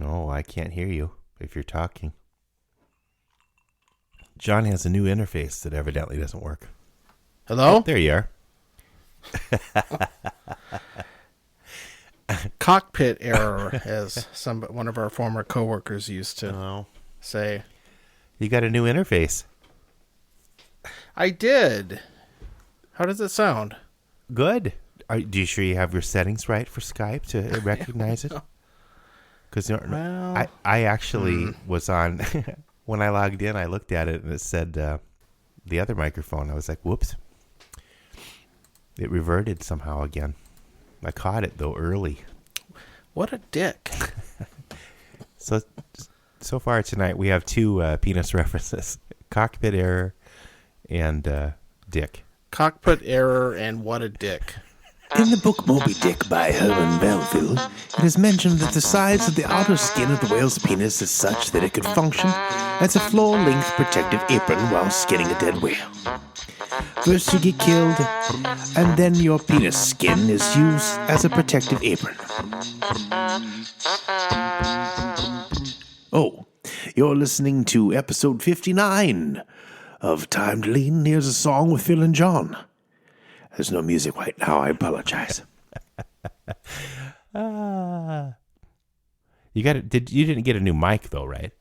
No, I can't hear you if you're talking. John has a new interface that evidently doesn't work. Hello? Oh, there you are. Cockpit error, as one of our former coworkers used to say. You got a new interface. I did. How does it sound? Good. Are you sure you have your settings right for Skype to recognize it? Because I actually was on, when I logged in, I looked at it and it said the other microphone. I was like, whoops. It reverted somehow again. I caught it, though, early. What a dick. So far tonight, we have two penis references. Cockpit error and dick. Cockpit error and what a dick. In the book Moby Dick by Herman Melville, it is mentioned that the size of the outer skin of the whale's penis is such that it could function as a floor-length protective apron while skinning a dead whale. First you get killed, and then your penis skin is used as a protective apron. Oh, you're listening to episode 59 of Time to Lean. Here's a song with Phil and John. There's no music right now. I apologize. You didn't get a new mic though, right?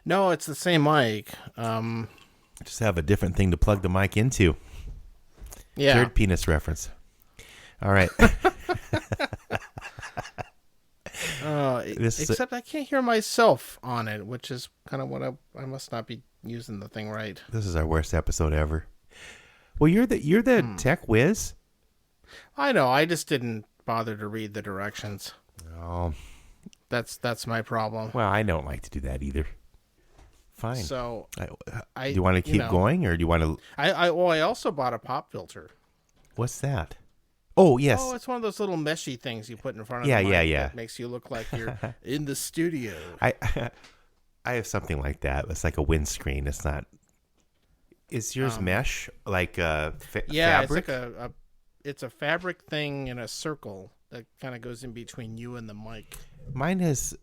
No, it's the same mic. Just have a different thing to plug the mic into. Yeah. Third penis reference. All right. Except I can't hear myself on it, which is kind of what I must not be using the thing right. This is our worst episode ever. Well, you're the tech whiz. I know. I just didn't bother to read the directions. Oh, that's my problem. well, I don't like to do that either. Fine. So, do you want to keep going, or do you want to? I also bought a pop filter. What's that? Oh, yes. Oh, it's one of those little meshy things you put in front of the the mic yeah. that makes you look like you're in the studio. I have something like that. It's like a windscreen. It's not. Is yours mesh like fabric? It's like it's a fabric thing in a circle that kind of goes in between you and the mic. Mine is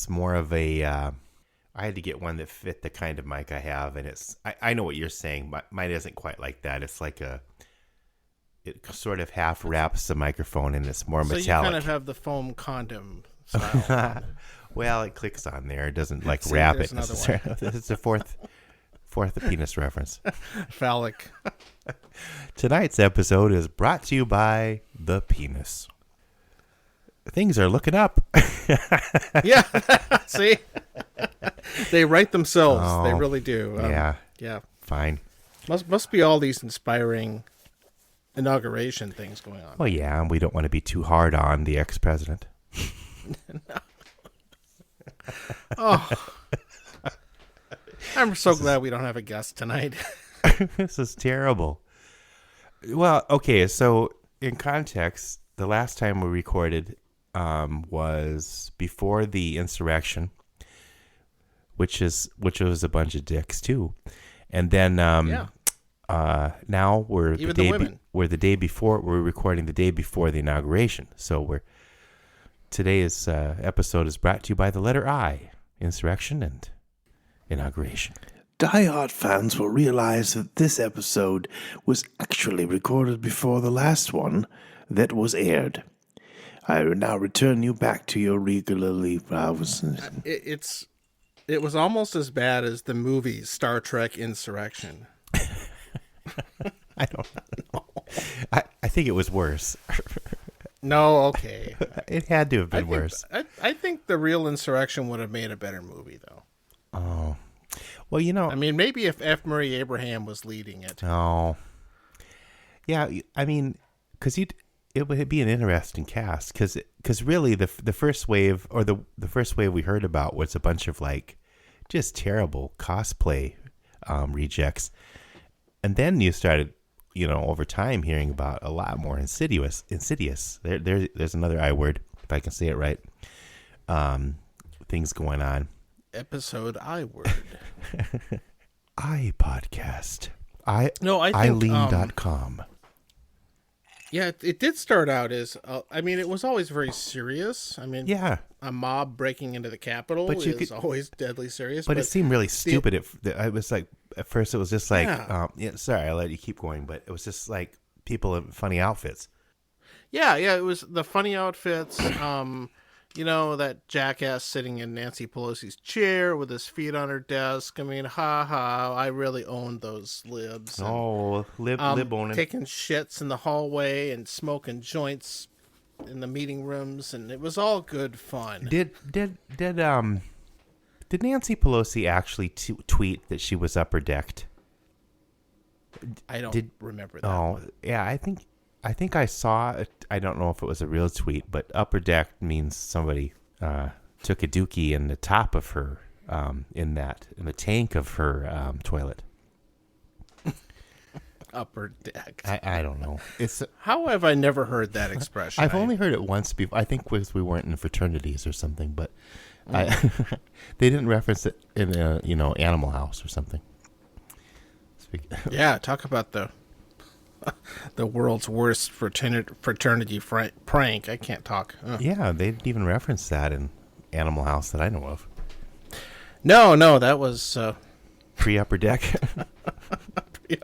more of a. I had to get one that fit the kind of mic I have, and I know what you're saying, but mine isn't quite like that. It's like it sort of half wraps the microphone, and it's more metallic. So you kind of have the foam condom style. Well, it clicks on there. It doesn't wrap it necessarily. It's a fourth penis reference. Phallic. Tonight's episode is brought to you by the penis. Things are looking up. Yeah. See? They write themselves. Oh, they really do. Yeah. Fine. Must be all these inspiring inauguration things going on. Well, yeah, and we don't want to be too hard on the ex-president. No. Oh. I'm so glad we don't have a guest tonight. This is terrible. Well, okay, so in context, the last time we recorded was before the insurrection, which was a bunch of dicks too, and then now we're we're recording the day before the inauguration. So today's episode is brought to you by the letter I, insurrection and inauguration. Die-hard fans will realize that this episode was actually recorded before the last one that was aired. I will now return you back to your regularly... It was almost as bad as the movie Star Trek Insurrection. I don't know. I think it was worse. No, okay. It had to have been worse. I think the real Insurrection would have made a better movie, though. Oh. Well, I mean, maybe if F. Murray Abraham was leading it. Oh. Yeah, I mean, because it would be an interesting cast. Because really, the first wave, or the first wave we heard about was a bunch of, just terrible cosplay rejects. And then you started, over time hearing about a lot more insidious. There's another I word, if I can say it right. Things going on. Episode I word. I podcast. I think, iLean.com. Yeah, it did start out as, I mean, it was always very serious. I mean, Yeah, a mob breaking into the Capitol But you is could- always deadly serious. but it seemed really stupid. I was like, at first it was just like, Yeah. sorry, I let you keep going, but it was just like people in funny outfits. Yeah, it was the funny outfits. That jackass sitting in Nancy Pelosi's chair with his feet on her desk. I mean, ha ha, I really owned those libs. And, Oh, lib owning. taking shits in the hallway and smoking joints in the meeting rooms, and it was all good fun. Did Nancy Pelosi actually tweet that she was upper decked? I don't remember that. Oh, one. yeah, I think I saw it. I don't know if it was a real tweet, but upper deck means somebody took a dookie in the top of her, in the tank of her toilet. Upper deck. I don't know. How have I never heard that expression? I've only heard it once before. I think because we weren't in fraternities or something, but they didn't reference it in a Animal House or something. Yeah, talk about the world's worst fraternity prank. I can't talk. Yeah, they didn't even reference that in Animal House that I know of. No, that was Pre-upper deck.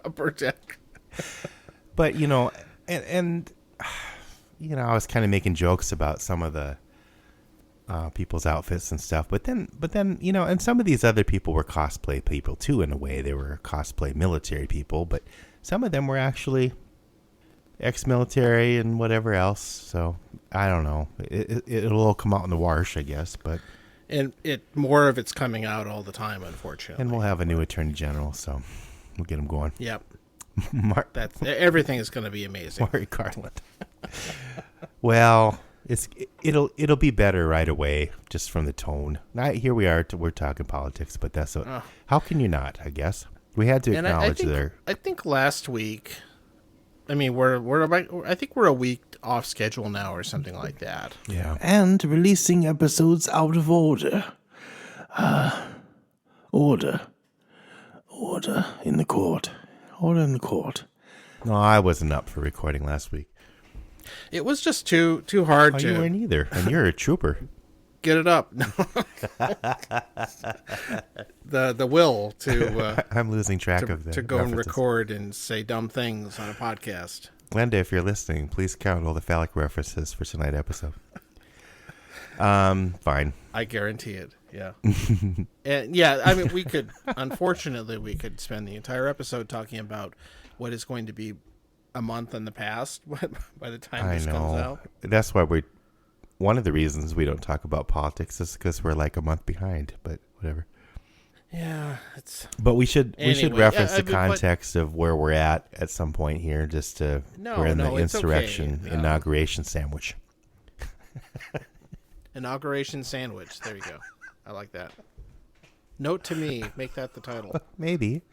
upper deck. But, and I was kind of making jokes about some of the people's outfits and stuff. But then, and some of these other people were cosplay people, too, in a way. They were cosplay military people. But some of them were actually ex-military and whatever else. So, I don't know. It'll all come out in the wash, I guess. But And more of it's coming out all the time, unfortunately. And we'll have a new attorney general, so we'll get him going. Yep. Everything is going to be amazing. Maury Garland. Well, it'll be better right away just from the tone. Here we are, we're talking politics, but that's how can you not? I guess we had to acknowledge there. I think last week. I mean, I think we're a week off schedule now, or something like that. Yeah. And releasing episodes out of order. Order in the court. Order in the court. No, I wasn't up for recording last week. It was just too hard You weren't either, and you're a trooper. Get it up. the will to I'm losing track of that. to go and record and say dumb things on a podcast. Linda, if you're listening, please count all the phallic references for tonight's episode. Fine. I guarantee it. Yeah. And yeah, I mean, unfortunately, we could spend the entire episode talking about what is going to be a month in the past by the time this comes out. That's why one of the reasons we don't talk about politics is because we're like a month behind, but whatever. Yeah, But we should reference the but context of where we're at some point here, just to we're in the it's insurrection okay. inauguration sandwich. Inauguration sandwich. There you go. I like that. Note to me, make that the title. Maybe.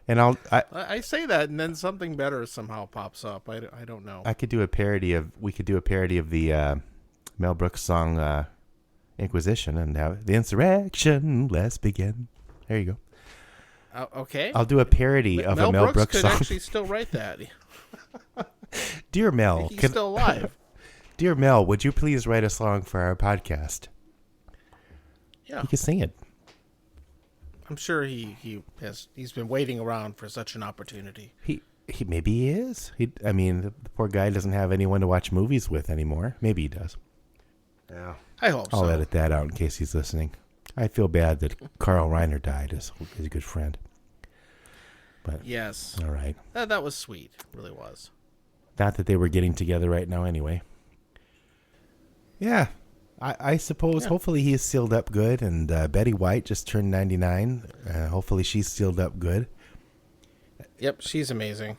And I say that, and then something better somehow pops up. I don't know. we could do a parody of the Mel Brooks song Inquisition, and have the insurrection. Let's begin. There you go. Okay. I'll do a parody of a Mel Brooks could song. actually still write that. Dear Mel, He's still alive. Dear Mel, would you please write a song for our podcast? Yeah. You can sing it. I'm sure he's been waiting around for such an opportunity. He maybe he is. I mean, the poor guy doesn't have anyone to watch movies with anymore. Maybe he does. Yeah. I hope so. I'll edit that out in case he's listening. I feel bad that Carl Reiner died as a good friend. But yes. All right. That was sweet. It really was. Not that they were getting together right now anyway. Yeah. I suppose hopefully he's sealed up good, and Betty White just turned 99. Hopefully she's sealed up good. Yep, she's amazing.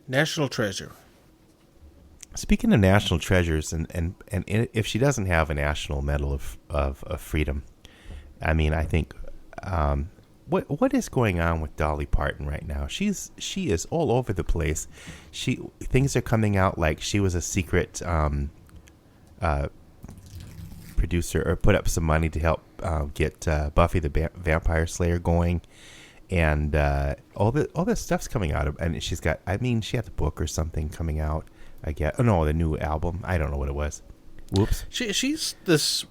National treasure. Speaking of national treasures, and if she doesn't have a national medal of freedom, I mean, I think what is going on with Dolly Parton right now? She is all over the place. Things are coming out like she was a secret producer, or put up some money to help get Buffy the Vampire Slayer going, and all this stuff's coming out of, and she had the book or something coming out. I guess. Oh no, the new album. I don't know what it was. Whoops. She's this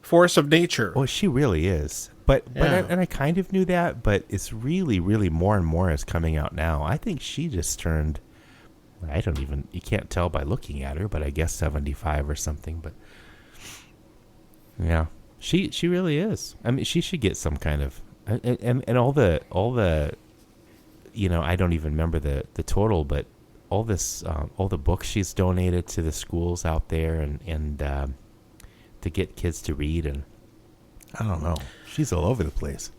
force of nature. Well, she really is. But I kind of knew that, but it's really, really more and more is coming out now. I think she just turned. You can't tell by looking at her, but I guess 75 or something. But yeah, she really is. I mean, she should get some kind of and all the I don't even remember the total, but all the books she's donated to the schools out there and to get kids to read, and I don't know, she's all over the place.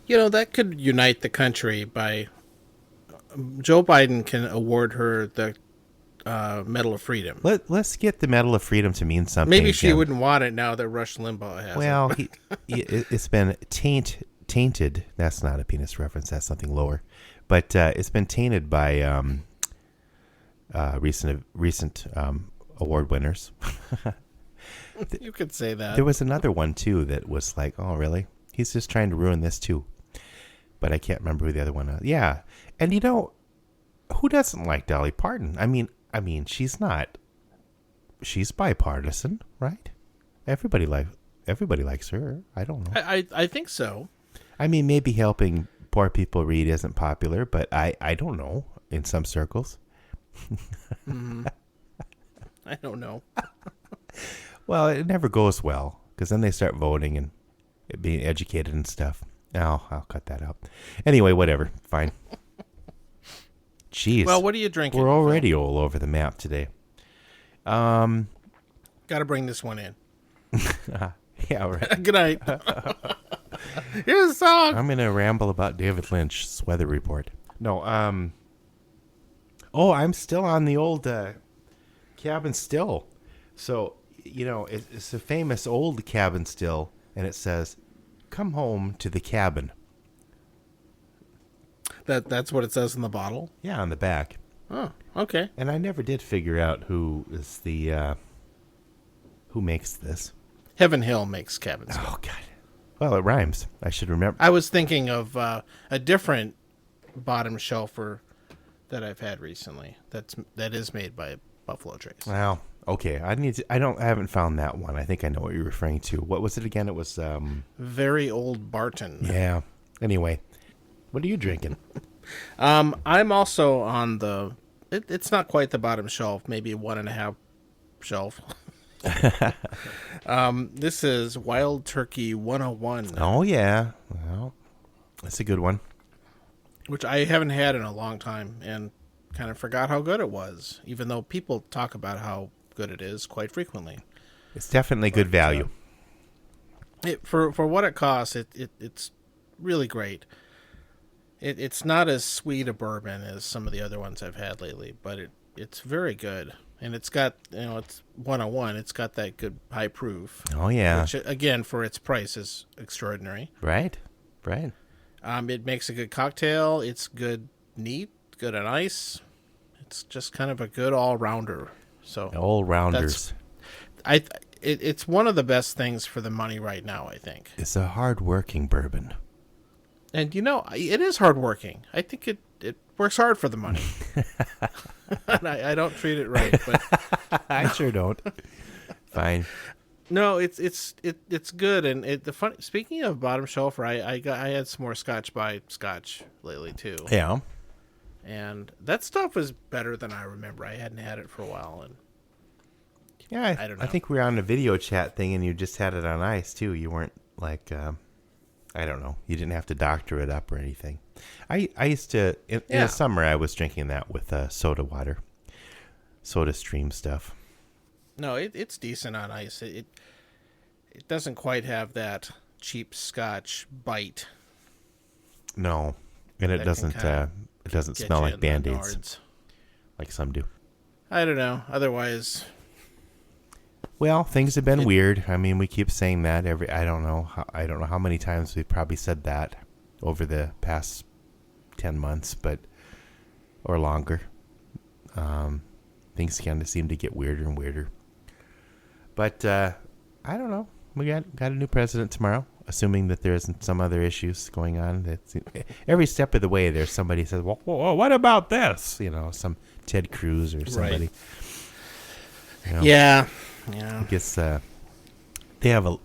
That could unite the country by Joe Biden can award her the Medal of Freedom. Let's get the Medal of Freedom to mean something. Maybe she wouldn't want it now that Rush Limbaugh has it. Well, it's been tainted. That's not a penis reference. That's something lower. But it's been tainted by recent award winners. You could say that. There was another one, too, that was like, oh, really? He's just trying to ruin this, too. But I can't remember who the other one was. Yeah. And, who doesn't like Dolly Parton? I mean, she's bipartisan, right? Everybody likes her. I don't know. I think so. I mean, maybe helping poor people read isn't popular, but I don't know in some circles. I don't know. Well, it never goes well because then they start voting and being educated and stuff. Oh, I'll cut that out. Anyway, whatever. Fine. Jeez. Well, what are you drinking? We're already all over the map today. Got to bring this one in. Yeah, right. Good night. Here's a song. I'm going to ramble about David Lynch's weather report. No, I'm still on the old cabin still. So, it's a famous old cabin still, and it says, "Come home to the cabin." That's what it says in the bottle? Yeah, on the back. Oh, okay. And I never did figure out who is who makes this. Heaven Hill makes cabin still. Oh, God. Well, it rhymes. I should remember. I was thinking of a different bottom shelfer that I've had recently. That is made by Buffalo Trace. Wow. Okay. I haven't found that one. I think I know what you're referring to. What was it again? It was Very Old Barton. Yeah. Anyway, what are you drinking? I'm also on the. It's not quite the bottom shelf. Maybe 1.5 shelf. This is Wild Turkey 101. Oh yeah. Well, that's a good one. Which I haven't had in a long time, and kind of forgot how good it was. Even though people talk about how good it is quite frequently. It's definitely good value. For what it costs, it's really great. It's not as sweet a bourbon as some of the other ones I've had lately, but it's very good. And it's got, it's 101. It's got that good high proof. Oh, yeah. Which, again, for its price is extraordinary. Right. It makes a good cocktail. It's good neat, good on ice. It's just kind of a good all-rounder. So all-rounders. It's one of the best things for the money right now, I think. It's a hard-working bourbon. And, it is hard-working. I think it works hard for the money. I don't treat it right, but I sure don't. Fine. No, it's good, and speaking of bottom shelf, I had some more Scotch by Scotch lately too. Yeah. And that stuff was better than I remember. I hadn't had it for a while, and yeah, I don't know. I think we were on a video chat thing, and you just had it on ice too. You weren't like, I don't know. You didn't have to doctor it up or anything. I used to in the summer. I was drinking that with soda water, Soda Stream stuff. No, it's decent on ice. It doesn't quite have that cheap Scotch bite. No, and it doesn't smell like Band-Aids like some do. I don't know. Otherwise, well, things have been weird. I mean, we keep saying that I don't know how many times we've probably said that over the past 10 months, or longer. Things kind of seem to get weirder and weirder. But I don't know. We got a new president tomorrow. assuming that there's some other issues going on. That's, every step of the way, there's somebody says, well, what about this? Some Ted Cruz or somebody. Right. Yeah. I guess they have a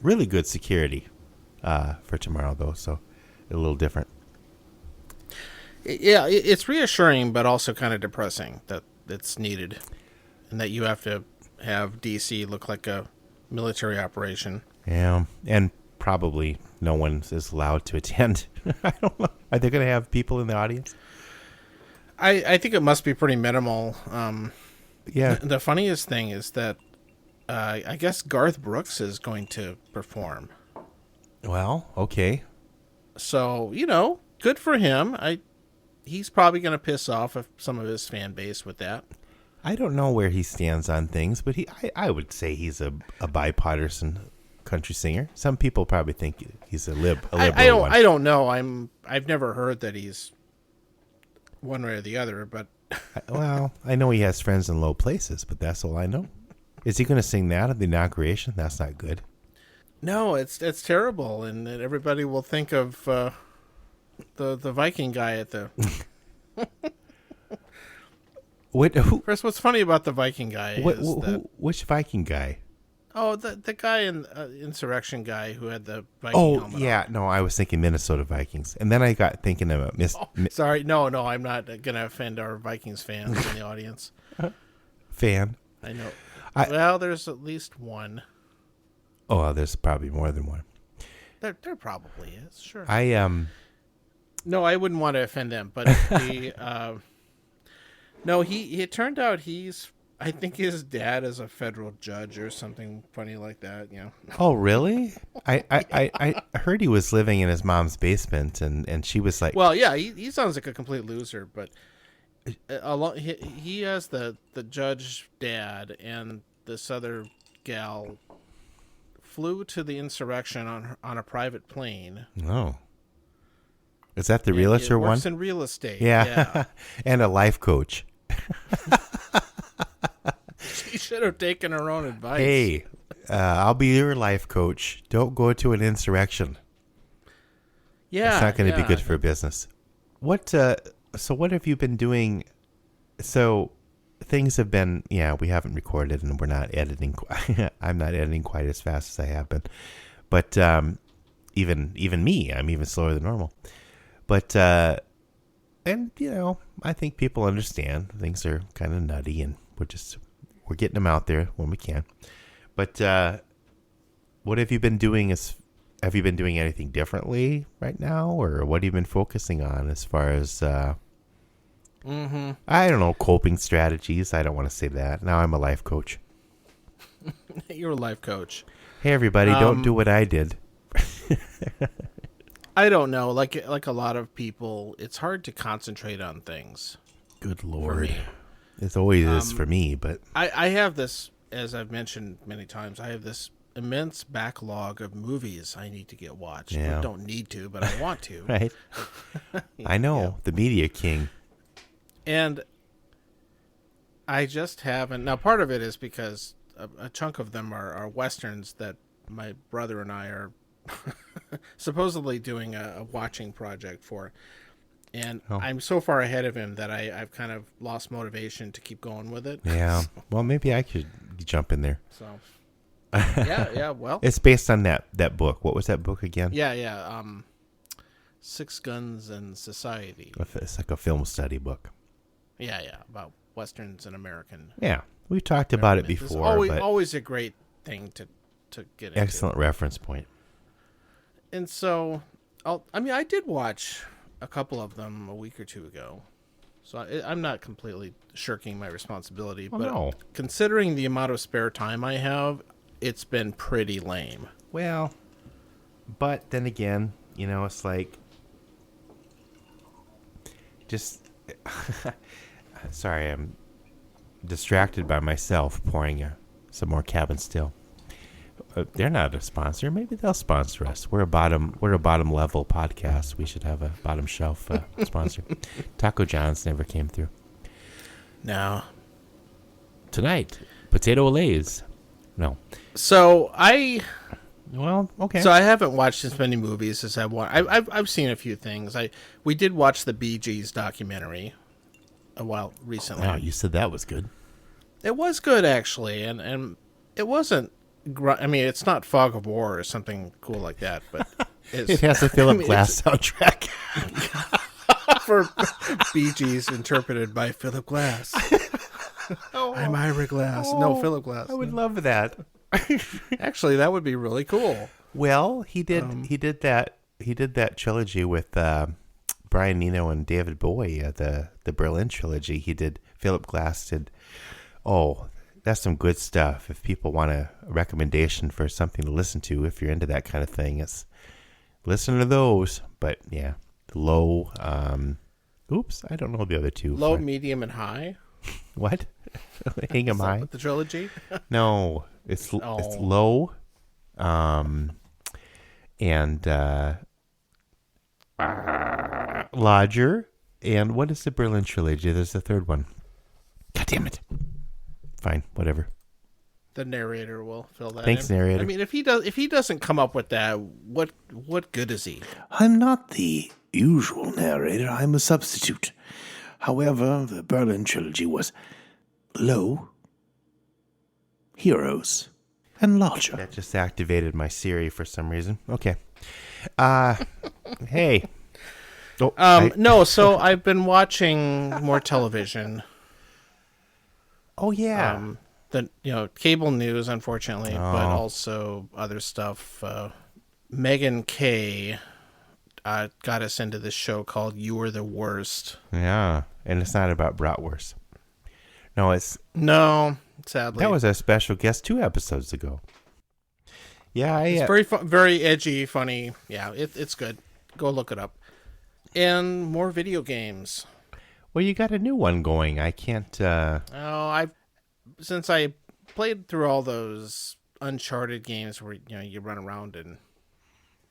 really good security for tomorrow, though, so a little different. Yeah, it's reassuring, but also kind of depressing that it's needed, and that you have to have DC look like a military operation. Yeah, and probably no one is allowed to attend. I don't know. Are they going to have people in the audience? I think it must be pretty minimal. Yeah. The funniest thing is that I guess Garth Brooks is going to perform. Well, okay. So, good for him. He's probably going to piss off some of his fan base with that. I don't know where he stands on things, but I would say he's a bipartisan country singer. Some people probably think he's a liberal. I don't know. I've never heard that he's one way or the other, but well, I know he has friends in low places, but that's all I know. Is he going to sing that at the inauguration? That's not good. No, it's terrible, and everybody will think of the Viking guy at the. Chris, what's funny about the Viking guy is that... Which Viking guy? Oh, the guy in insurrection guy who had the Viking helmet on. No, I was thinking Minnesota Vikings, and then I got thinking of sorry, no, I'm not gonna offend our Vikings fans in the audience. Fan. I know. Well, there's at least one. Oh, there's probably more than one. There probably is. Sure. No, I wouldn't want to offend them, but no, it turned out I think his dad is a federal judge or something funny like that. Oh, really? I heard he was living in his mom's basement, and she was like, well, yeah, he sounds like a complete loser, but he has the judge dad, and this other gal flew to the insurrection on a private plane. Oh. Is that the realtor one? Works in real estate. Yeah. And a life coach. She should have taken her own advice. Hey, I'll be your life coach. Don't go to an insurrection. Yeah. It's not going to be good for business. So what have you been doing? So things have been, we haven't recorded and we're not editing. I'm not editing quite as fast as I have been. But even me, I'm even slower than normal. But, and, I think people understand things are kind of nutty, and we're getting them out there when we can. But what have you been doing? Have you been doing anything differently right now, or what have you been focusing on as far as, I don't know, coping strategies? I don't want to say that. Now I'm a life coach. You're a life coach. Hey, everybody, don't do what I did. I don't know. Like a lot of people, it's hard to concentrate on things. Good Lord. It always is for me, but... I have this, as I've mentioned many times, I have this immense backlog of movies I need to get watched. Yeah. I don't need to, but I want to. Right. I know, the media king. And I just haven't... Now, part of it is because a chunk of them are Westerns that my brother and I are supposedly doing a watching project for. And I'm so far ahead of him that I've kind of lost motivation to keep going with it. Yeah. Well, maybe I could jump in there. So, yeah. Well, it's based on that book. What was that book again? Yeah. Six Guns and Society. It's like a film study book. Yeah. About Westerns and American. Yeah. We've talked about it before. It's always a great thing to get into. Excellent reference point. And so, I did watch a couple of them a week or two ago, so I'm not completely shirking my responsibility. But considering the amount of spare time I have, it's been pretty lame. Well, but then again, it's like just sorry, I'm distracted by myself pouring some more Cabin Still. They're not a sponsor. Maybe they'll sponsor us. We're a bottom level podcast. We should have a bottom shelf sponsor. Taco John's never came through. No. Tonight, potato Olays. No. So I Well, okay. So I haven't watched as many movies as I've seen a few things. We did watch the Bee Gees documentary a while recently. Wow, you said that was good. It was good actually, and it wasn't. I mean, it's not Fog of War or something cool like that, but It has a Philip Glass soundtrack. for Bee Gees interpreted by Philip Glass. I'm Ira Glass. No, Philip Glass. I would love that. Actually, that would be really cool. Well, he did that trilogy with Brian Eno and David Bowie, the Berlin trilogy. Philip Glass did. Oh, that's some good stuff. If people want a recommendation for something to listen to, if you're into that kind of thing, it's listen to those. But yeah, Low. Oops, I don't know the other two. Low, medium, and high. What? Hang 'em high. The trilogy. No, it's Low, and Lodger, and what is the Berlin trilogy? There's the third one. God damn it. Fine, whatever. The narrator will fill that. Thanks, in. narrator. I mean, if he doesn't come up with that, what good is he? I'm not the usual narrator, I'm a substitute. However, the Berlin trilogy was Low, Heroes, and Lodger. That just activated my Siri for some reason. Okay. Hey. Oh, No, so I've been watching more television. oh yeah. The cable news, unfortunately, but also other stuff. Megan Kay got us into this show called "You Were the Worst." Yeah, and it's not about bratwurst. No, No, sadly, that was our special guest 2 episodes ago. Yeah, it's very very edgy, funny. Yeah, it's good. Go look it up. And more video games. Well, you got a new one going. I can't. Since I played through all those Uncharted games where you run around and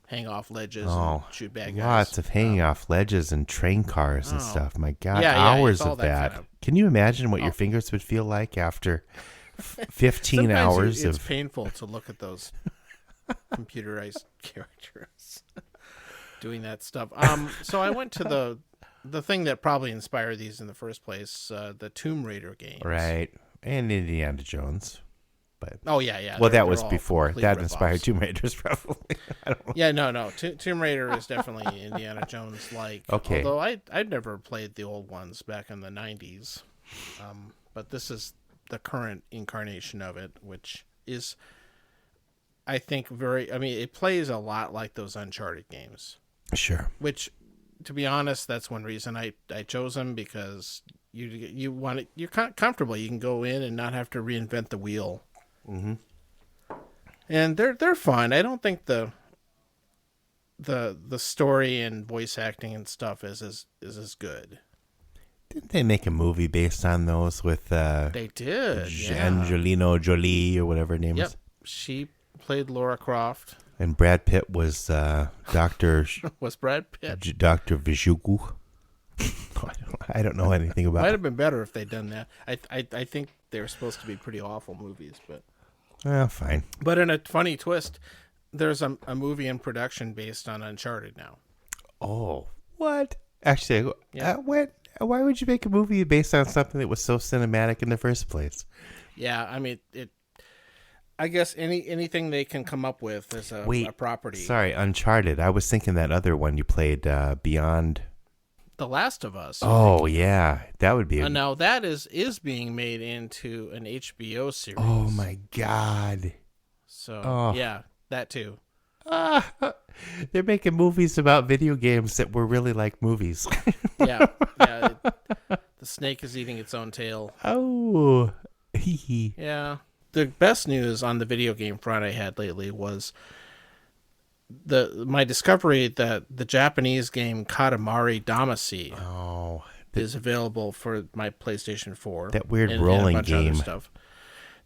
hang off ledges and shoot bad guys. Lots of hanging off ledges and train cars and stuff. My God, Yeah, hours it's all of that that. kind of- Can you imagine what your fingers would feel like after 15 Sometimes hours it's of? painful to look at those computerized characters doing that stuff. So I went to the thing that probably inspired these in the first place, the Tomb Raider games. Right, and Indiana Jones. But Oh yeah. well, they're that was all before. complete That rip-offs. inspired Tomb Raiders, probably. I don't know. Yeah, no. Tomb Raider is definitely Indiana Jones like. Okay. Although I'd never played the old ones back in the 90s. But this is the current incarnation of it, which is, I think, it plays a lot like those Uncharted games. Sure. Which, to be honest, that's one reason I chose them, because you're comfortable. You can go in and not have to reinvent the wheel. Mm-hmm. And they're fun. I don't think the story and voice acting and stuff is as good. Didn't they make a movie based on those with They did. Yeah. Angelina Jolie or whatever her name Yep. is? She played Laura Croft. And Brad Pitt was Dr. Was Brad Pitt? Dr. Vijugu. I don't know anything about Might it. have been better if they'd done that. I think they were supposed to be pretty awful movies, but Well, fine. But in a funny twist, there's a movie in production based on Uncharted now. Oh, what? Actually, Yeah. why would you make a movie based on something that was so cinematic in the first place? Yeah, I mean it. I guess anything they can come up with as a property. Sorry, Uncharted. I was thinking that other one you played, Beyond. The Last of Us. Oh, yeah. That would be And now that is being made into an HBO series. Oh, my God. So, yeah, that too. They're making movies about video games that were really like movies. Yeah. The snake is eating its own tail. Oh. Hee hee. Yeah. The best news on the video game front I had lately was my discovery that the Japanese game Katamari Damacy is available for my PlayStation 4. That weird and rolling a bunch of other game. stuff.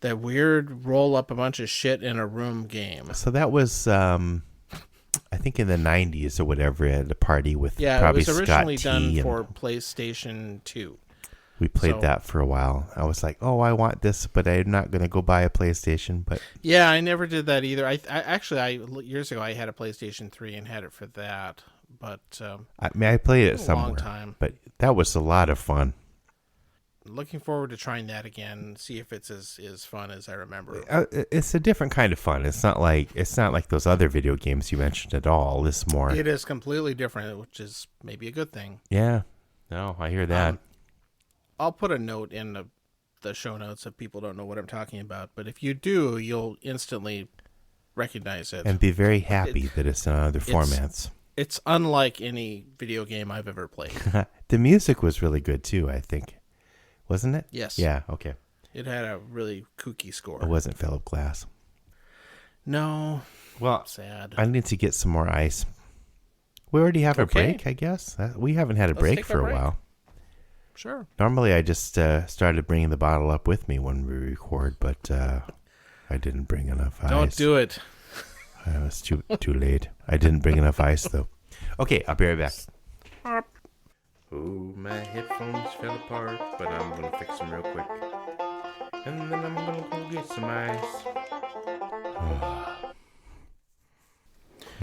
That weird roll up a bunch of shit in a room game. So that was, I think, in the 90s or whatever, at a party with Yeah, probably it was originally Scott T. done and- for PlayStation 2. We played that for a while. I was like, oh, I want this, but I'm not going to go buy a PlayStation. But yeah, I never did that either. I years ago I had a PlayStation 3 and had it for that. But I played it a somewhere. long time. But that was a lot of fun. Looking forward to trying that again. See if it's as fun as I remember. It's a different kind of fun. It's not like those other video games you mentioned at all. It's more. It is completely different, which is maybe a good thing. Yeah. No, I hear that. I'll put a note in the show notes if people don't know what I'm talking about. But if you do, you'll instantly recognize it. And be very happy that it's in other formats. It's unlike any video game I've ever played. The music was really good, too, I think. Wasn't it? Yes. Yeah, okay. It had a really kooky score. It wasn't Philip Glass. No. Well, sad. I need to get some more ice. We already have a break, I guess. We haven't had a break for a while. Sure. Normally, I just started bringing the bottle up with me when we record, but I didn't bring enough ice. Don't do it. It was too late. I didn't bring enough ice, though. Okay, I'll be right back. Oh, my headphones fell apart, but I'm going to fix them real quick. And then I'm going to go get some ice.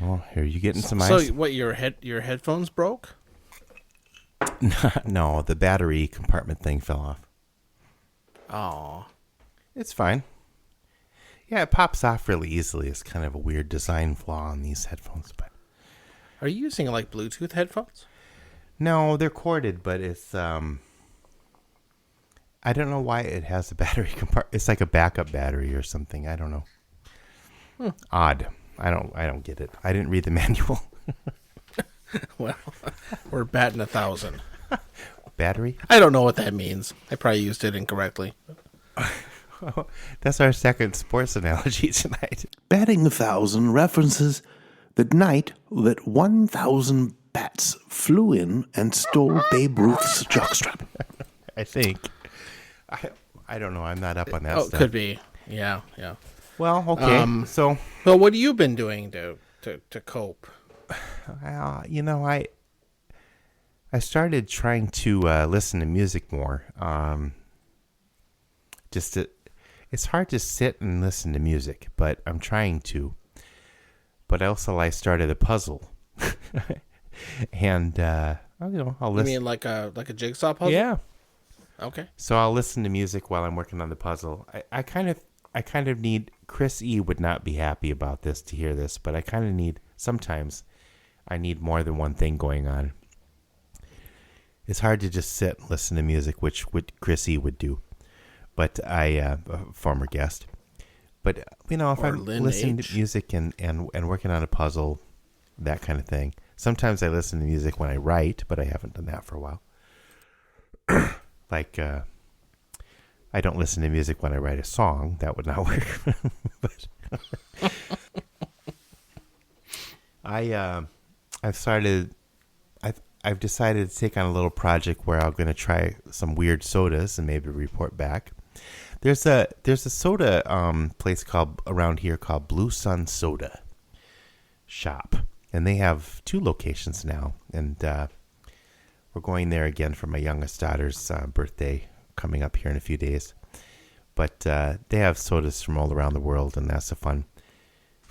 Well, here, you getting some ice? So, what, your headphones broke? No, the battery compartment thing fell off. Oh. It's fine. Yeah, it pops off really easily. It's kind of a weird design flaw on these headphones, but are you using like Bluetooth headphones? no, they're corded, but it's I don't know why it has a battery compartment. It's like a backup battery or something. I don't know. Odd. I don't get it. I didn't read the manual. Well, we're batting 1,000. Battery? I don't know what that means. I probably used it incorrectly. That's our second sports analogy tonight. Batting 1,000 references the night that 1,000 bats flew in and stole Babe Ruth's jockstrap. I think. I don't know. I'm not up on that stuff. Could be. Yeah. Well, okay. So, well, what have you been doing to cope? I started trying to listen to music more. It's hard to sit and listen to music, but I'm trying to. But also, I started a puzzle, and I'll listen. You mean like a jigsaw puzzle? Yeah. Okay. So I'll listen to music while I'm working on the puzzle. I kind of need. Chris E would not be happy about this to hear this, but I kind of need. Sometimes I need more than one thing going on. It's hard to just sit and listen to music, which Chris E would do. But a former guest. But, if I'm listening to music and working on a puzzle, that kind of thing. Sometimes I listen to music when I write, but I haven't done that for a while. Like, I don't listen to music when I write a song. That would not work. But I've decided to take on a little project where I'm going to try some weird sodas and maybe report back. There's a soda place around here called Blue Sun Soda Shop, and they have 2 locations now. And we're going there again for my youngest daughter's birthday coming up here in a few days. But they have sodas from all around the world, and that's a fun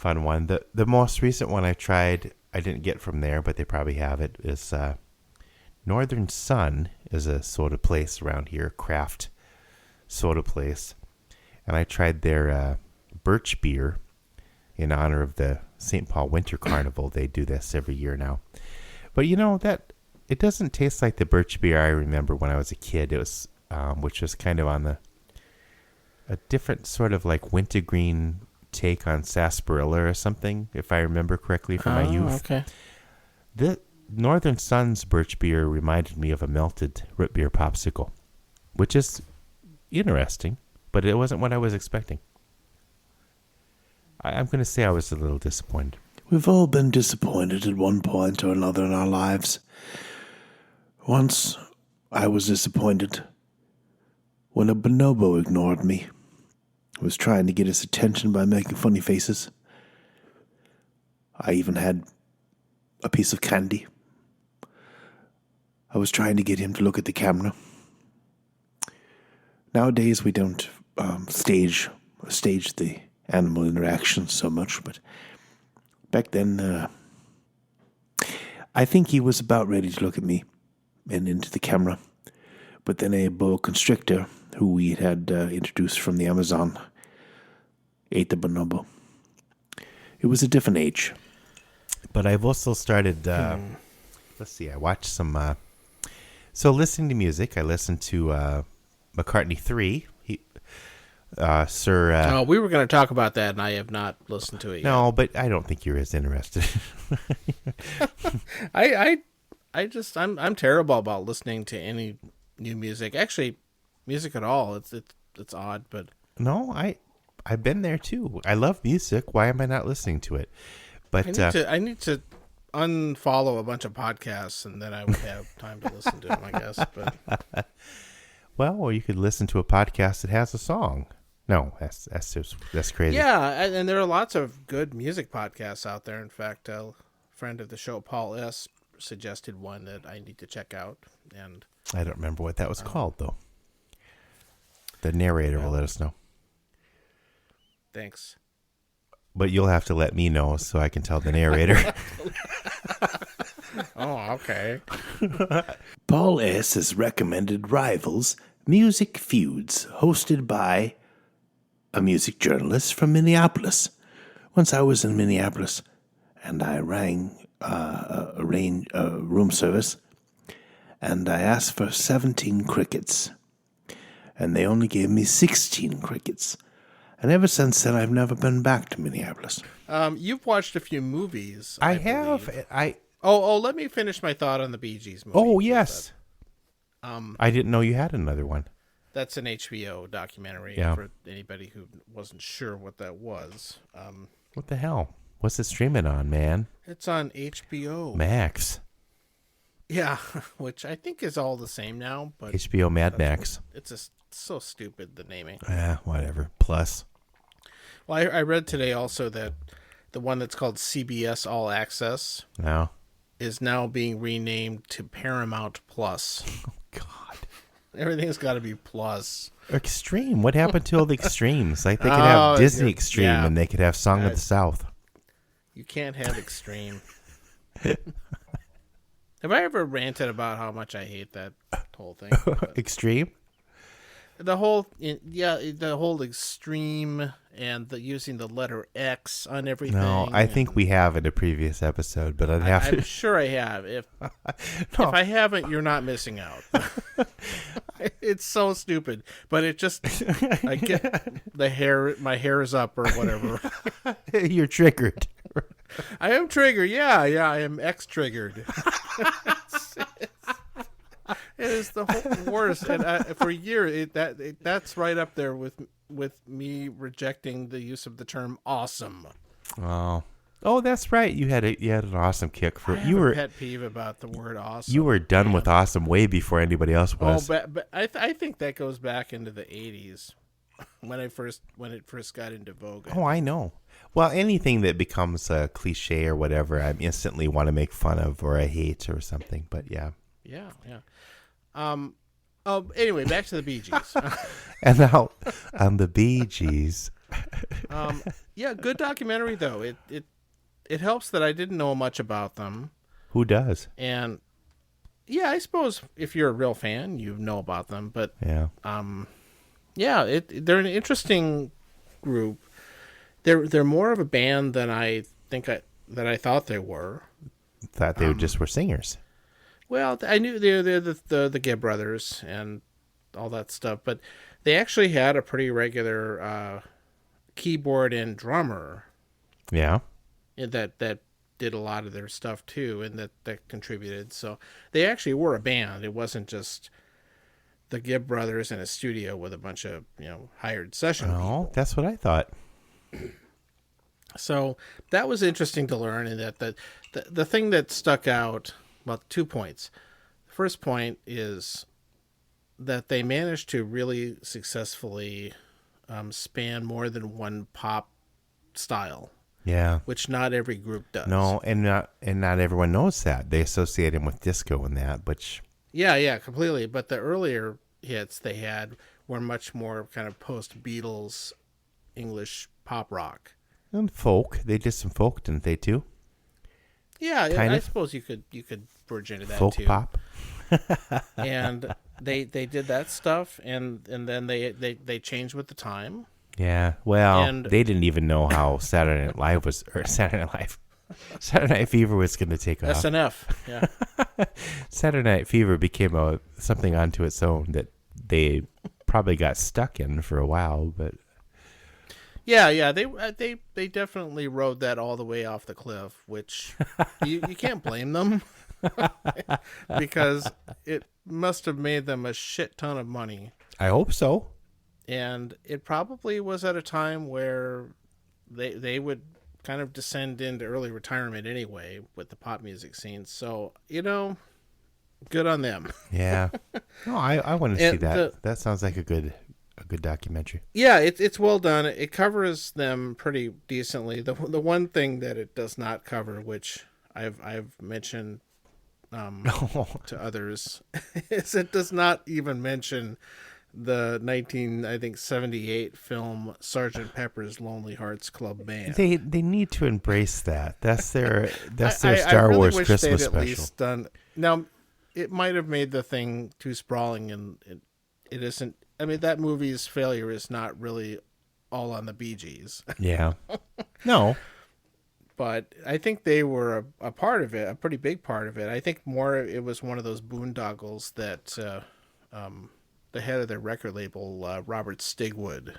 one. The most recent one I tried, I didn't get from there, but they probably have it, is Northern Sun is a soda place around here, craft soda place. And I tried their birch beer in honor of the St. Paul Winter Carnival. They do this every year now. But that it doesn't taste like the birch beer I remember when I was a kid. It was which was kind of on a different sort of like wintergreen take on sarsaparilla or something, if I remember correctly from my youth. Okay. The Northern Sun's birch beer reminded me of a melted root beer popsicle, which is interesting, but it wasn't what I was expecting. I'm going to say I was a little disappointed. We've all been disappointed at one point or another in our lives. Once, I was disappointed when a bonobo ignored me. I was trying to get his attention by making funny faces. I even had a piece of candy. I was trying to get him to look at the camera. Nowadays we don't stage the animal interactions so much, but back then, I think he was about ready to look at me and into the camera. But then a boa constrictor, who we had introduced from the Amazon, ate the bonobo. It was a different age. But I've also started, let's see, I watched some, so listening to music, I listened to McCartney 3. Sir... we were going to talk about that, and I have not listened to it yet. No, but I don't think you're as interested. I'm terrible about listening to any new music. Actually, music at all. It's odd, but... No, I've been there too. I love music. Why am I not listening to it? But I need to unfollow a bunch of podcasts, and then I would have time to listen to them, I guess. But well, or you could listen to a podcast that has a song. No, that's crazy. Yeah, and there are lots of good music podcasts out there. In fact, a friend of the show, Paul S., suggested one that I need to check out. And I don't remember what that was called, though. The narrator will let us know. Thanks. But you'll have to let me know so I can tell the narrator. Oh, okay. Paul S. has recommended Rivals Music Feuds, hosted by a music journalist from Minneapolis. Once I was in Minneapolis, and I rang a room service, and I asked for 17 crickets, and they only gave me 16 crickets. And ever since then, I've never been back to Minneapolis. You've watched a few movies. I believe. have. Oh, let me finish my thought on the Bee Gees movie. Oh, yes. I didn't know you had another one. That's an HBO documentary for anybody who wasn't sure what that was. What the hell? What's it streaming on, man? It's on HBO Max. Yeah, which I think is all the same now. But HBO Mad Max. It's just so stupid, the naming. Whatever. Plus. Well, I read today also that the one that's called CBS All Access is now being renamed to Paramount Plus. Oh, God. Everything's got to be plus. Extreme. What happened to all the extremes? Like they could have Disney Extreme and they could have Song of the South. You can't have Extreme. Have I ever ranted about how much I hate that whole thing? Extreme? The whole extreme and using the letter X on everything. No, I think we have in a previous episode, but I'm sure I have. If I haven't, you're not missing out. It's so stupid, but it just I get my hair is up or whatever. You're triggered. I am triggered. Yeah, I am X triggered. It is the whole worst, and for a year, that's right up there with me rejecting the use of the term "awesome." Oh, that's right. You had an awesome kick for I have a pet peeve about the word "awesome." You were done with awesome way before anybody else was. Oh, but I think that goes back into the '80s when it first got into vogue. I know. Well, anything that becomes a cliche or whatever, I instantly want to make fun of or I hate or something. But yeah. Yeah. Anyway, back to the Bee Gees. And now on the Bee Gees. Yeah, good documentary though. It helps that I didn't know much about them. Who does? And yeah, I suppose if you're a real fan, you know about them. But yeah, they're an interesting group. They're more of a band than I thought they were. Thought they just were singers. Well, I knew they're the Gibb brothers and all that stuff, but they actually had a pretty regular keyboard and drummer. Yeah. That did a lot of their stuff too, and that contributed. So they actually were a band. It wasn't just the Gibb brothers in a studio with a bunch of hired session people. That's what I thought. So that was interesting to learn, and that the thing that stuck out. Well, 2 points. The first point is that they managed to really successfully span more than one pop style. Yeah, which not every group does. No, and not everyone knows that. They associate him with disco and that, which yeah, completely. But the earlier hits they had were much more kind of post-Beatles English pop rock. And folk. They did some folk, didn't they, too? Yeah, Kind I of. suppose you could bridge into that Folk too. pop. And they did that stuff, and then they changed with the time. Yeah, well, And- they didn't even know how Saturday Night Live was, or Saturday Night Fever was going to take off. SNF, yeah. Saturday Night Fever became something onto its own that they probably got stuck in for a while, but Yeah, they definitely rode that all the way off the cliff, which you can't blame them because it must have made them a shit ton of money. I hope so. And it probably was at a time where they would kind of descend into early retirement anyway with the pop music scene. So, good on them. Yeah. No, I want to see And that. That sounds like a good documentary. Yeah, it's well done. It covers them pretty decently. The one thing that it does not cover, which I've mentioned to others, is it does not even mention the 1978 film Sgt. Pepper's Lonely Hearts Club Band. They need to embrace that. That's their I Star really Wars wish Christmas they'd at special. least done. Now, it might have made the thing too sprawling, and it isn't. I mean, that movie's failure is not really all on the Bee Gees, Yeah. No. but I think they were a part of it, a pretty big part of it. I think more it was one of those boondoggles that the head of their record label, Robert Stigwood,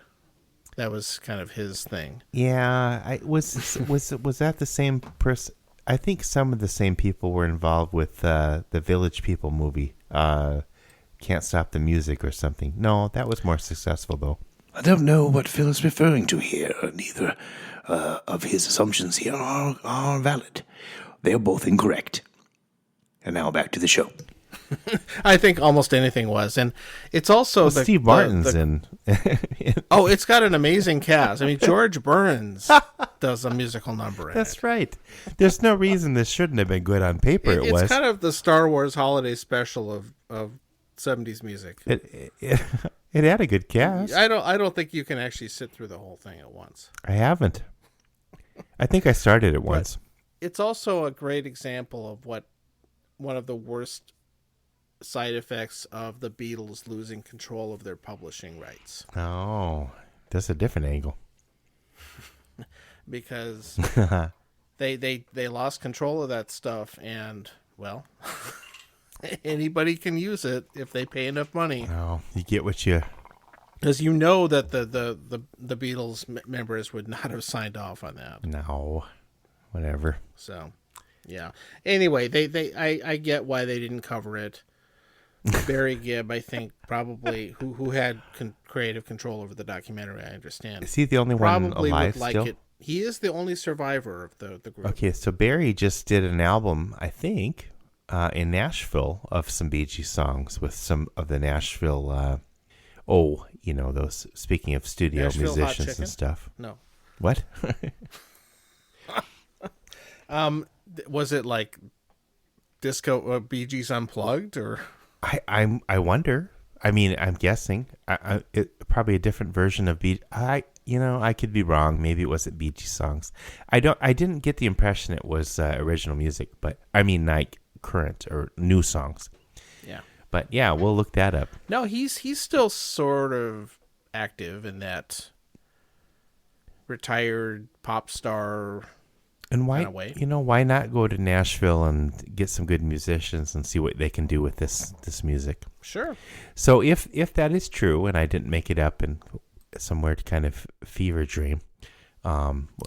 that was kind of his thing. Yeah. Was that the same person? I think some of the same people were involved with the Village People movie. Can't Stop the Music or something. No, that was more successful though. I don't know what Phil is referring to here. Neither of his assumptions here are valid. They're both incorrect. And now back to the show. I think almost anything was, and it's also Steve Martin's in. Oh, it's got an amazing cast. I mean, George Burns does a musical number in That's it. right. There's no reason this shouldn't have been good on paper. It It's was. kind of the Star Wars holiday special of 70s music. It had a good cast. I don't think you can actually sit through the whole thing at once. I haven't. I think I started it once. It's also a great example of what one of the worst side effects of the Beatles losing control of their publishing rights, Oh, that's a different angle. because they lost control of that stuff, and well, anybody can use it if they pay enough money. Oh, you get what you. Because that the Beatles members would not have signed off on that. No, whatever. So, yeah. Anyway, I get why they didn't cover it. Barry Gibb, I think, probably who had creative control over the documentary. I understand. Is he the only one Probably alive would like still? it. He is the only survivor of the group. Okay, so Barry just did an album, I think, in Nashville of some Bee Gees songs with some of the Nashville. Those. Speaking of studio Nashville Hot musicians Chicken? and stuff. No. What? Was it like disco Bee Gees Unplugged or? I wonder. I mean, I'm guessing. Probably a different version of Bee. I could be wrong. Maybe it wasn't Bee Gees songs. I didn't get the impression it was original music, but I mean like current or new songs. Yeah. But yeah, we'll look that up. No, he's still sort of active in that retired pop star. And why, kinda way. why not go to Nashville and get some good musicians and see what they can do with this music? Sure. So if that is true, and I didn't make it up in somewhere to kind of fever dream,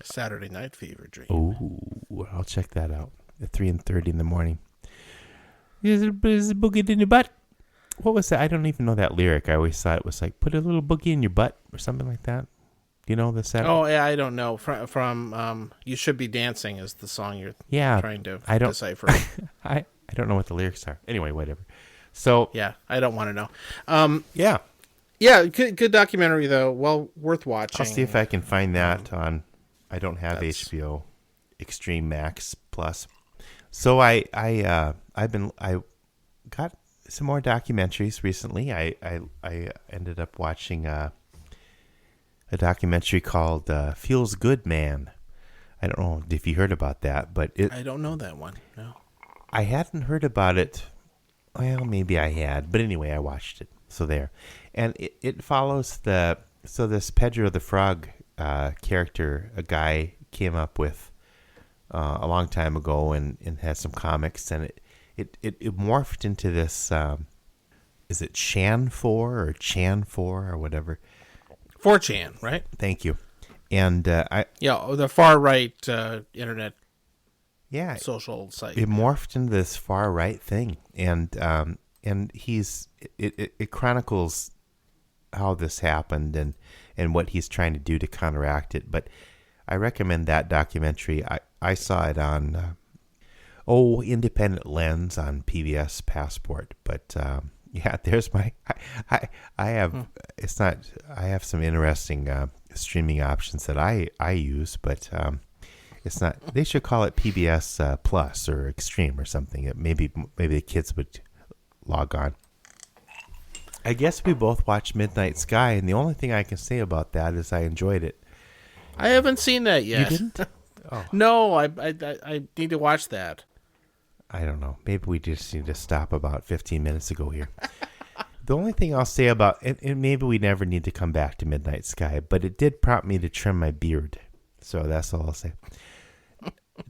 Saturday Night Fever Dream. ooh, I'll check that out at 3:30 in the morning. Is it boogie in your butt? What was that? I don't even know that lyric. I always thought it was like put a little boogie in your butt or something like that. Do you know the Saturday? Oh, yeah, I don't know. From You Should Be Dancing is the song you're trying to decipher. I don't know what the lyrics are. Anyway, whatever. So Yeah, I don't want to know. yeah, Yeah, good documentary though. Well, worth watching. I'll see if I can find that on. I don't have That's- HBO Extreme Max Plus, so I got some more documentaries recently. I ended up watching a documentary called Feels Good Man. I don't know if you heard about that, but I don't know that one. No. I hadn't heard about it. Well, maybe I had, but anyway, I watched it. So there, and it follows this Pedro the Frog character. A guy came up with a long time ago, and had some comics, and it morphed into this. Is it Chan4 or Chan4 or whatever? 4chan, right? Thank you. And the far right internet social site. It morphed into this far right thing, and it chronicles how this happened and what he's trying to do to counteract it. But I recommend that documentary. I saw it on Independent Lens on PBS Passport. But there's my I have some interesting streaming options that I use, but it's not. They should call it PBS Plus or Extreme or something. Maybe the kids would log on. I guess we both watched Midnight Sky, and the only thing I can say about that is I enjoyed it. I haven't seen that yet. You didn't? Oh. No, I need to watch that. I don't know. Maybe we just need to stop about 15 minutes ago here. The only thing I'll say about it, and maybe we never need to come back to Midnight Sky, but it did prompt me to trim my beard. So that's all I'll say.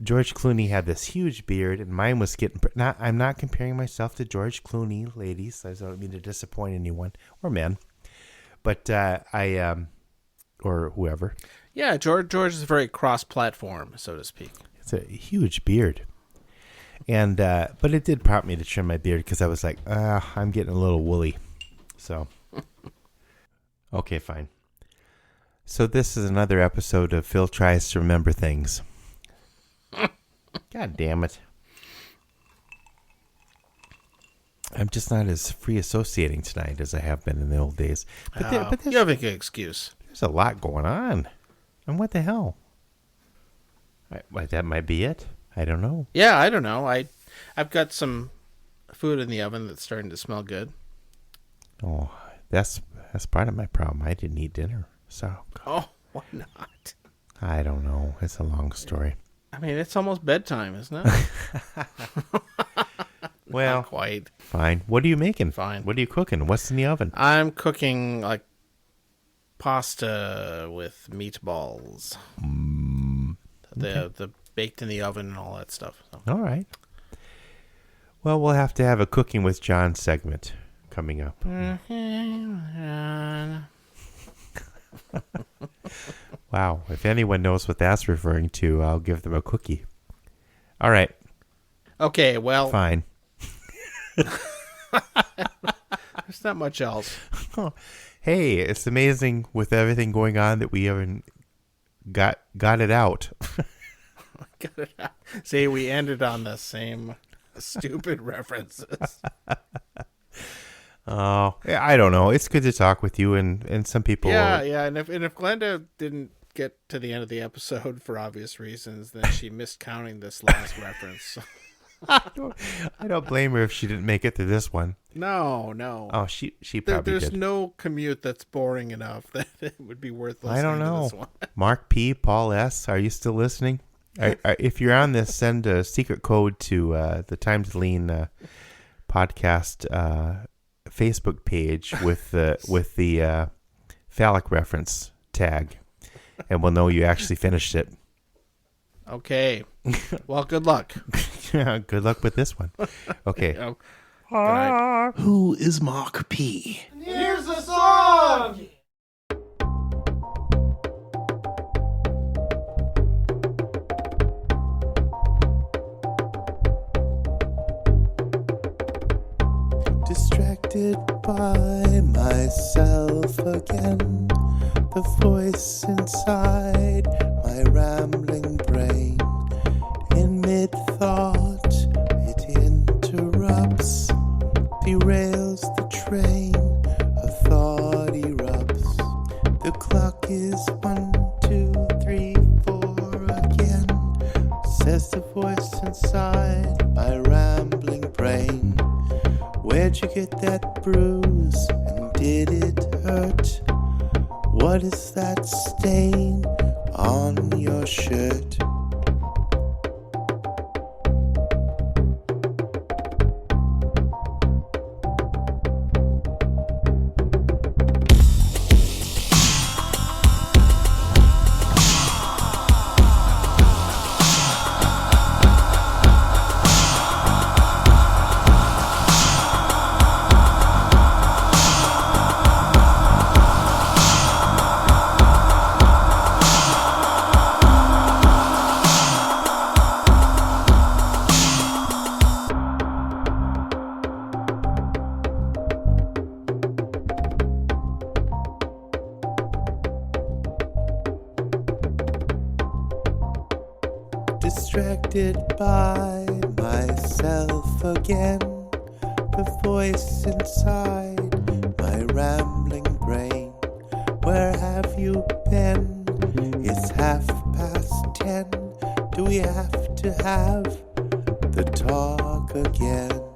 George Clooney had this huge beard, and mine was getting... I'm not comparing myself to George Clooney, ladies. I don't mean to disappoint anyone, or men. But or whoever. Yeah, George is very cross-platform, so to speak. It's a huge beard. And but it did prompt me to trim my beard because I was like, I'm getting a little woolly. So, okay, fine. So this is another episode of Phil Tries to Remember Things. God damn it. I'm just not as free associating tonight as I have been in the old days. But you have a good excuse. There's a lot going on. And what the hell? That might be it. I don't know. Yeah, I don't know. I've got some food in the oven that's starting to smell good. Oh, that's part of my problem. I didn't eat dinner, so. Oh, why not? I don't know. It's a long story. I mean, it's almost bedtime, isn't it? Well, not quite. Fine. What are you making? Fine. What are you cooking? What's in the oven? I'm cooking like pasta with meatballs. The baked in the oven and all that stuff. So. All right. Well, we'll have to have a Cooking with John segment coming up. Wow. If anyone knows what that's referring to, I'll give them a cookie. All right. Okay, well. Fine. There's not much else. Hey, it's amazing with everything going on that we haven't got it out. Got it out. See, we ended on the same stupid references. Oh, I don't know. It's good to talk with you, and some people. Yeah, and if Glenda didn't get to the end of the episode for obvious reasons, then she missed counting this last reference. I don't blame her if she didn't make it to this one. No. Oh, she probably There's did. no commute that's boring enough that it would be worth listening I don't know. to this one. Mark P, Paul S, are you still listening? If you're on this, send a secret code to the Time to Lean podcast Facebook page with the phallic reference tag, and we'll know you actually finished it. Okay. Well, good luck. Yeah, good luck with this one. Okay. Good night. Who is Mark P? Here's the song! Distracted by myself again. The voice inside my rambling brain. In mid-thought, it interrupts, derails the train. A thought erupts. The clock is 1, 2, 3, 4 again. Says the voice inside my rambling brain. Where'd you get that bruise? And did it hurt? What is that stain on your shirt? Distracted by myself again, the voice inside my rambling brain. Where have you been? It's 10:30. Do we have to have the talk again?